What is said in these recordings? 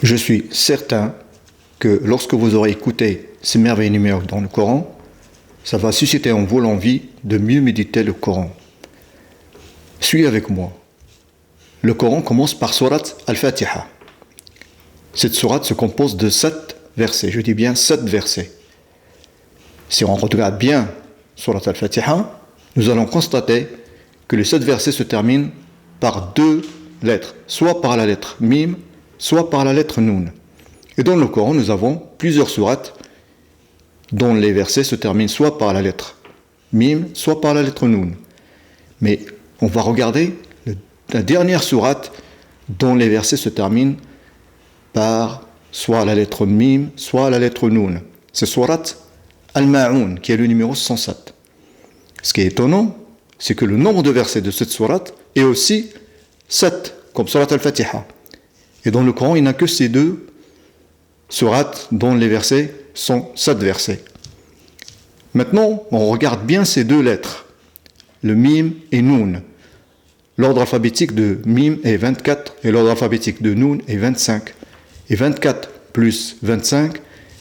Je suis certain que lorsque vous aurez écouté ces merveilleux numéros dans le Coran, ça va susciter en vous l'envie de mieux méditer le Coran. Suivez avec moi. Le Coran commence par Surat Al-Fatiha. Cette sourate se compose de 7 versets. Je dis bien 7 versets. Si on regarde bien Surat Al-Fatiha, nous allons constater que les 7 versets se terminent par 2 lettres, soit par la lettre Mim, soit par la lettre Noun. Et dans le Coran, nous avons plusieurs sourates dont les versets se terminent soit par la lettre Mim, soit par la lettre Noun. Mais on va regarder la dernière sourate dont les versets se terminent par soit la lettre Mim, soit la lettre Noun. C'est Surat Al-Ma'oun, qui est le numéro 107. Ce qui est étonnant, c'est que le nombre de versets de cette sourate est aussi 7, comme Surat Al-Fatiha. Et dans le Coran, il n'y a que ces 2 sourates dont les versets sont 7 versets. Maintenant, on regarde bien ces 2 lettres, le Mim et Noun. L'ordre alphabétique de Mim est 24 et l'ordre alphabétique de Noun est 25. Et 24 plus 25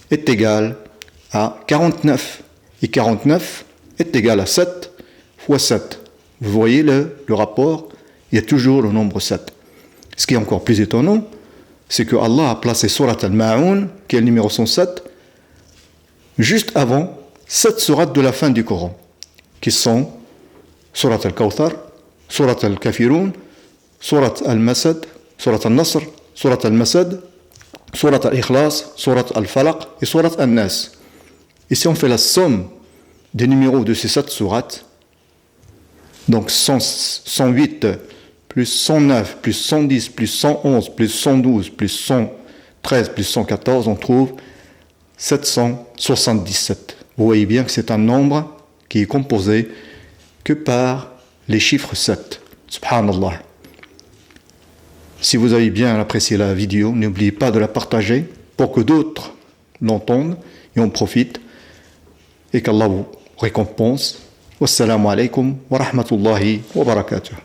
est égal à 49. Et 49 est égal à 7 fois 7. Vous voyez le rapport, il y a toujours le nombre 7. Ce qui est encore plus étonnant, c'est que Allah a placé Surat Al-Ma'oun, qui est le numéro 107, juste avant 7 sourates de la fin du Coran, qui sont Surat Al-Kawthar, Surat Al-Kafirun, Surat Al-Masad, Surat Al-Nasr, Surat Al-Masad, Surat Al-Ikhlas, Surat Al-Falaq et Surat Al-Nas. Et si on fait la somme des numéros de ces 7 sourates, donc 108 plus 109 plus 110 plus 111 plus 112 plus 113 plus 114, on trouve 777. Vous voyez bien que c'est un nombre qui est composé que par les chiffres 7. Subhanallah. Si vous avez bien apprécié la vidéo, n'oubliez pas de la partager pour que d'autres l'entendent et en profitent et qu'Allah vous récompense. Wassalamu alaikum wa rahmatullahi wa barakatuh.